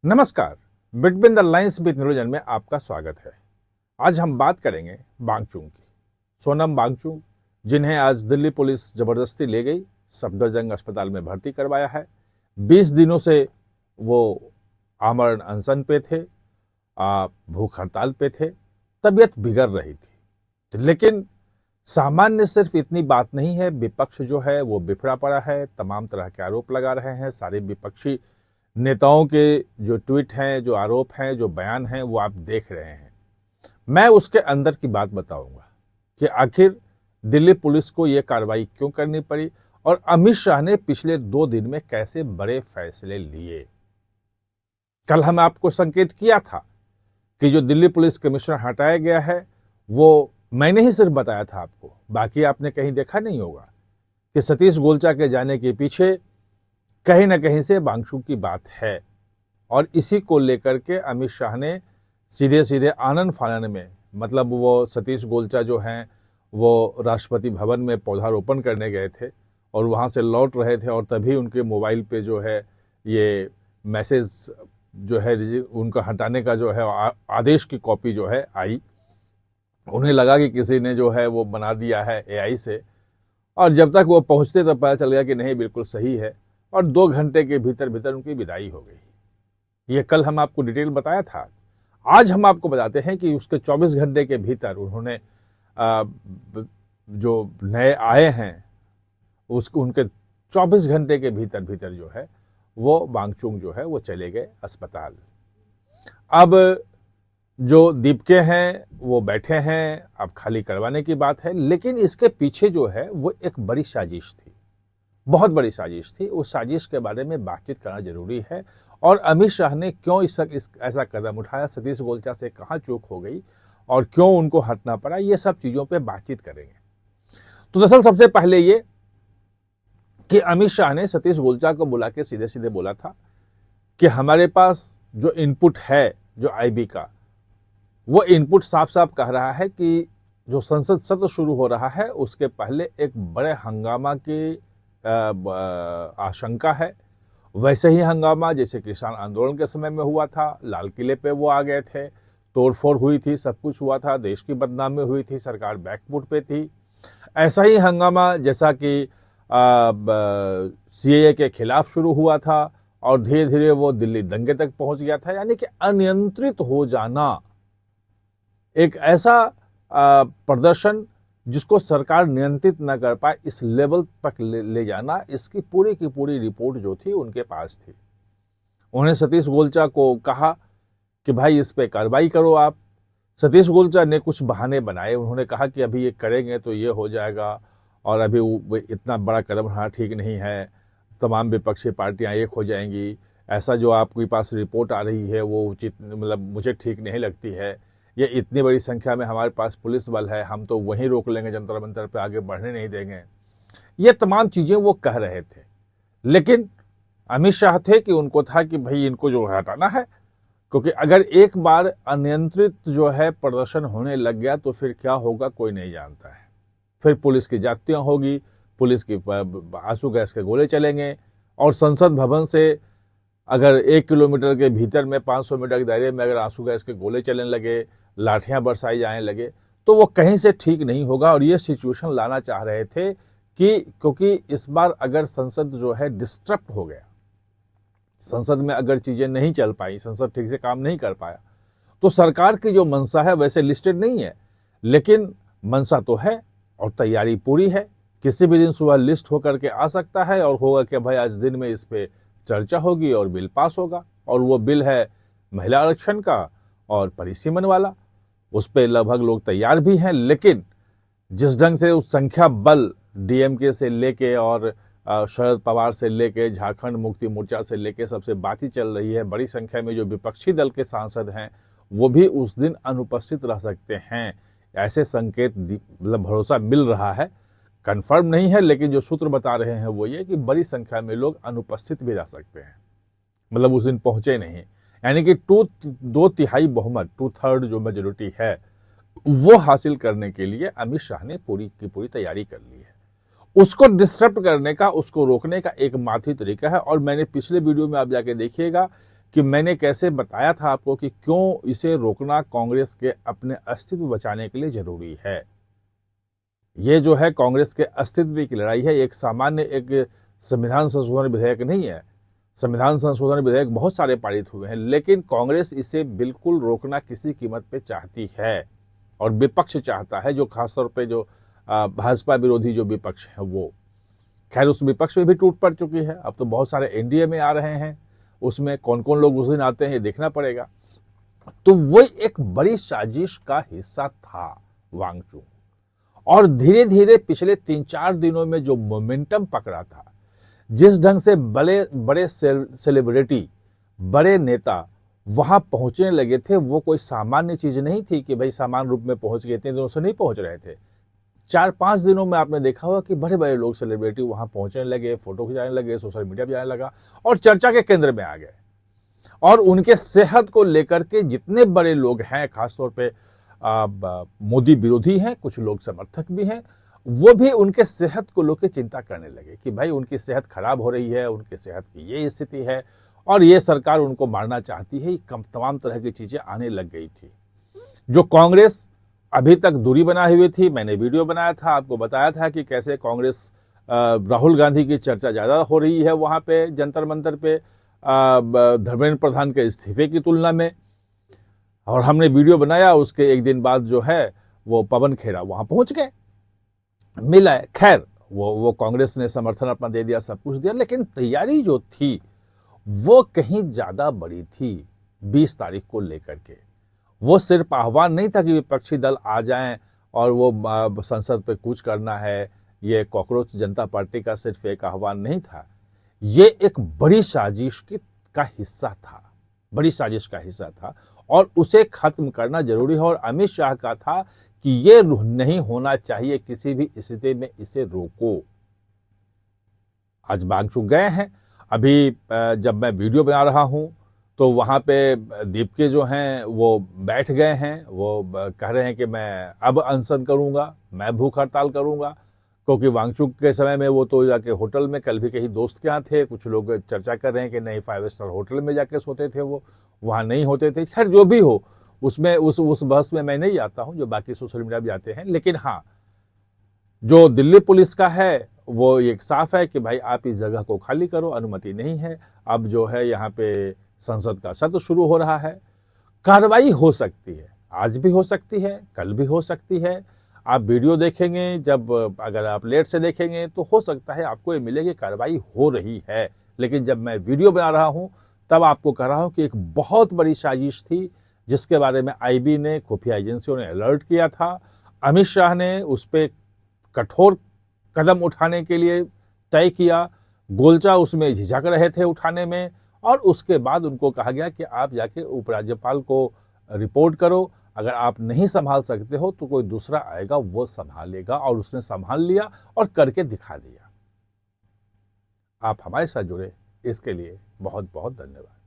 नमस्कार। Between the lines with निरोजन में आपका स्वागत है। आज हम बात करेंगे वांगचुक की। सोनम वांगचुक, जिन्हें आज दिल्ली पुलिस जबरदस्ती ले गई, सफदरजंग अस्पताल में भर्ती करवाया है। 20 दिनों से वो आमरण अनशन पे थे, भूख हड़ताल पे थे, तबीयत बिगड़ रही थी। लेकिन सामान्य सिर्फ इतनी बात नहीं है, विपक्ष जो है वो बिफरा पड़ा है, तमाम तरह के आरोप लगा रहे हैं। सारे विपक्षी नेताओं के जो ट्वीट हैं, जो आरोप हैं, जो बयान हैं, वो आप देख रहे हैं। मैं उसके अंदर की बात बताऊंगा कि आखिर दिल्ली पुलिस को यह कार्रवाई क्यों करनी पड़ी और अमित शाह ने पिछले 2 दिन में कैसे बड़े फैसले लिए। कल हम आपको संकेत किया था कि जो दिल्ली पुलिस कमिश्नर हटाया गया है वो मैंने ही सिर्फ बताया था आपको, बाकी आपने कहीं देखा नहीं होगा कि सतीश गोलचा के जाने के पीछे कहीं ना कहीं से वांगचुक की बात है। और इसी को लेकर के अमित शाह ने सीधे सीधे आनन फानन में, मतलब वो सतीश गोलचा जो हैं वो राष्ट्रपति भवन में पौधारोपण करने गए थे और वहाँ से लौट रहे थे और तभी उनके मोबाइल पे जो है ये मैसेज जो है उनका हटाने का जो है आदेश की कॉपी जो है आई। उन्हें लगा कि किसी ने जो है वो बना दिया है एआई से, और जब तक वो पहुँचते तब पता चल गया कि नहीं, बिल्कुल सही है, और 2 घंटे के भीतर भीतर उनकी विदाई हो गई। ये कल हम आपको डिटेल बताया था। आज हम आपको बताते हैं कि उसके 24 घंटे के भीतर उन्होंने जो नए आए हैं उसको उनके 24 घंटे के भीतर भीतर जो है वो वांगचुक जो है वो चले गए अस्पताल। अब जो दीपके हैं वो बैठे हैं, अब खाली करवाने की बात है, लेकिन इसके पीछे जो है वो एक बड़ी साजिश थी, बहुत बड़ी साजिश थी। उस साजिश के बारे में बातचीत करना जरूरी है और अमित शाह ने क्यों ऐसा कदम उठाया, सतीश गोलचा से कहाँ चूक हो गई और क्यों उनको हटना पड़ा, ये सब चीजों पे बातचीत करेंगे। तो दरअसल सबसे पहले ये कि अमित शाह ने सतीश गोलचा को बुला के सीधे सीधे बोला था कि हमारे पास जो इनपुट है जो आईबी का, वो इनपुट साफ साफ कह रहा है कि जो संसद सत्र शुरू हो रहा है उसके पहले एक बड़े हंगामा की आशंका है। वैसे ही हंगामा जैसे किसान आंदोलन के समय में हुआ था, लाल किले पे वो आ गए थे, तोड़फोड़ हुई थी, सब कुछ हुआ था, देश की बदनामी हुई थी, सरकार बैकफुट पे थी। ऐसा ही हंगामा जैसा कि सीएए के खिलाफ शुरू हुआ था और धीरे धीरे वो दिल्ली दंगे तक पहुंच गया था। यानी कि अनियंत्रित हो जाना, एक ऐसा प्रदर्शन जिसको सरकार नियंत्रित न कर पाए, इस लेवल तक ले जाना, इसकी पूरी की पूरी रिपोर्ट जो थी उनके पास थी। उन्हें सतीश गोलचा को कहा कि भाई इस पे कार्रवाई करो आप। सतीश गोलचा ने कुछ बहाने बनाए, उन्होंने कहा कि अभी ये करेंगे तो ये हो जाएगा और अभी इतना बड़ा कदम उठाना ठीक नहीं है, तमाम विपक्षी पार्टियां एक हो जाएंगी, ऐसा जो आपके पास रिपोर्ट आ रही है वो उचित, मतलब मुझे ठीक नहीं लगती है, ये इतनी बड़ी संख्या में हमारे पास पुलिस बल है, हम तो वहीं रोक लेंगे, जंतर मंतर पे आगे बढ़ने नहीं देंगे। ये तमाम चीजें वो कह रहे थे। लेकिन अमित शाह थे कि उनको था कि भाई इनको जो हटाना है, क्योंकि अगर एक बार अनियंत्रित जो है प्रदर्शन होने लग गया तो फिर क्या होगा कोई नहीं जानता है। फिर पुलिस की जातियां होगी, पुलिस की आंसू गैस के गोले चलेंगे और संसद भवन से अगर 1 किलोमीटर के भीतर में 500 मीटर के दायरे में अगर आंसू गैस के गोले चलने लगे, लाठियां बरसाई जाने लगे, तो वो कहीं से ठीक नहीं होगा। और ये सिचुएशन लाना चाह रहे थे कि क्योंकि इस बार अगर संसद जो है डिस्टर्ब हो गया, संसद में अगर चीजें नहीं चल पाई, संसद ठीक से काम नहीं कर पाया, तो सरकार की जो मंशा है वैसे लिस्टेड नहीं है, लेकिन मंशा तो है और तैयारी पूरी है। किसी भी दिन सुबह लिस्ट होकर के आ सकता है और होगा कि भाई आज दिन में इस पे चर्चा होगी और बिल पास होगा, और वो बिल है महिला आरक्षण का और परिसीमन वाला। उस पर लगभग लोग तैयार भी हैं, लेकिन जिस ढंग से उस संख्या बल डीएमके से लेके और शरद पवार से लेके झारखंड मुक्ति मोर्चा से लेके सबसे बातें चल रही है, बड़ी संख्या में जो विपक्षी दल के सांसद हैं वो भी उस दिन अनुपस्थित रह सकते हैं, ऐसे संकेत मतलब भरोसा मिल रहा है। कंफर्म नहीं है, लेकिन जो सूत्र बता रहे हैं वो ये कि बड़ी संख्या में लोग अनुपस्थित भी रह सकते हैं, मतलब उस दिन पहुंचे नहीं। यानी कि 2/3 बहुमत, 2/3 जो मेजोरिटी है वो हासिल करने के लिए अमित शाह ने पूरी की पूरी तैयारी कर ली है। उसको डिस्टर्ब करने का, उसको रोकने का एकमात्र ही तरीका है, और मैंने पिछले वीडियो में आप जाके देखिएगा कि मैंने कैसे बताया था आपको कि क्यों इसे रोकना कांग्रेस के अपने अस्तित्व बचाने के लिए जरूरी है। ये जो है कांग्रेस के अस्तित्व की लड़ाई है, एक सामान्य एक संविधान संशोधन विधेयक नहीं है। संविधान संशोधन विधेयक बहुत सारे पारित हुए हैं, लेकिन कांग्रेस इसे बिल्कुल रोकना किसी कीमत पे चाहती है और विपक्ष चाहता है, जो खासतौर पे जो भाजपा विरोधी जो विपक्ष है वो। खैर उस विपक्ष में भी टूट पड़ चुकी है, अब तो बहुत सारे एनडीए में आ रहे हैं, उसमें कौन कौन लोग उस दिन आते हैं ये देखना पड़ेगा। तो वो एक बड़ी साजिश का हिस्सा था वांगचुक, और धीरे धीरे पिछले 3-4 दिनों में जो मोमेंटम पकड़ा था, जिस ढंग से बड़े बड़े सेलिब्रिटी, बड़े नेता वहां पहुंचने लगे थे, वो कोई सामान्य चीज नहीं थी कि भाई सामान्य रूप में पहुंच गए, इतने दिनों से नहीं पहुंच रहे थे। 4-5 दिनों में आपने देखा होगा कि बड़े बड़े लोग सेलिब्रिटी वहां पहुंचने लगे, फोटो खिंचाने लगे, सोशल मीडिया पे जाने लगा और चर्चा के केंद्र में आ गए। और उनके सेहत को लेकर के जितने बड़े लोग हैं, खासतौर पे मोदी विरोधी हैं, कुछ लोग समर्थक भी हैं, वो भी उनके सेहत को लेकर चिंता करने लगे कि भाई उनकी सेहत खराब हो रही है, उनकी सेहत की ये स्थिति है और ये सरकार उनको मारना चाहती है। तमाम तरह की चीजें आने लग गई थी। जो कांग्रेस अभी तक दूरी बनाए हुई थी, मैंने वीडियो बनाया था, आपको बताया था कि कैसे कांग्रेस राहुल गांधी की चर्चा ज्यादा हो रही है वहां पे जंतर मंतर पे धर्मेंद्र प्रधान के इस्तीफे की तुलना में। और हमने वीडियो बनाया, उसके एक दिन बाद जो है वो पवन खेड़ा वहां पहुंच गए, मिला है। खैर वो कांग्रेस ने समर्थन अपना दे दिया, सब कुछ दिया, लेकिन तैयारी जो थी वो कहीं ज्यादा बड़ी थी 20 तारीख को लेकर के। वो सिर्फ आह्वान नहीं था कि विपक्षी दल आ जाएं और वो संसद पे कूच करना है, ये कॉकरोच जनता पार्टी का सिर्फ एक आह्वान नहीं था, ये एक बड़ी साजिश का हिस्सा था, बड़ी साजिश का हिस्सा था और उसे खत्म करना जरूरी है। और अमित शाह का था कि ये नहीं होना चाहिए, किसी भी स्थिति में इसे रोको। आज वांगचुक गए हैं, अभी जब मैं वीडियो बना रहा हूं तो वहां पे दीप के जो हैं वो बैठ गए हैं, वो कह रहे हैं कि मैं अब अनशन करूंगा, मैं भूख हड़ताल करूंगा, क्योंकि वांगचुक के समय में वो तो जाके होटल में, कल भी कहीं दोस्त के यहाँ थे, कुछ लोग चर्चा कर रहे हैं कि नहीं 5 स्टार होटल में जाके सोते थे, वो वहां नहीं होते थे। खैर जो भी हो, उसमें उस बहस में मैं नहीं आता हूं, जो बाकी सोशल मीडिया भी आते हैं। लेकिन हाँ, जो दिल्ली पुलिस का है वो एक साफ है कि भाई आप इस जगह को खाली करो, अनुमति नहीं है। अब जो है यहाँ पे संसद का सत्र शुरू हो रहा है, कार्रवाई हो सकती है, आज भी हो सकती है, कल भी हो सकती है। आप वीडियो देखेंगे, जब अगर आप लेट से देखेंगे तो हो सकता है आपको ये मिले कि कार्रवाई हो रही है, लेकिन जब मैं वीडियो बना रहा हूं तब आपको कह रहा हूं कि एक बहुत बड़ी साजिश थी, जिसके बारे में आईबी ने, खुफिया एजेंसियों ने अलर्ट किया था। अमित शाह ने उस पर कठोर कदम उठाने के लिए तय किया, गोलचा उसमें झिझक रहे थे उठाने में, और उसके बाद उनको कहा गया कि आप जाके उपराज्यपाल को रिपोर्ट करो, अगर आप नहीं संभाल सकते हो तो कोई दूसरा आएगा वो संभालेगा। और उसने संभाल लिया और करके दिखा दिया। आप हमारे साथ जुड़े, इसके लिए बहुत बहुत धन्यवाद।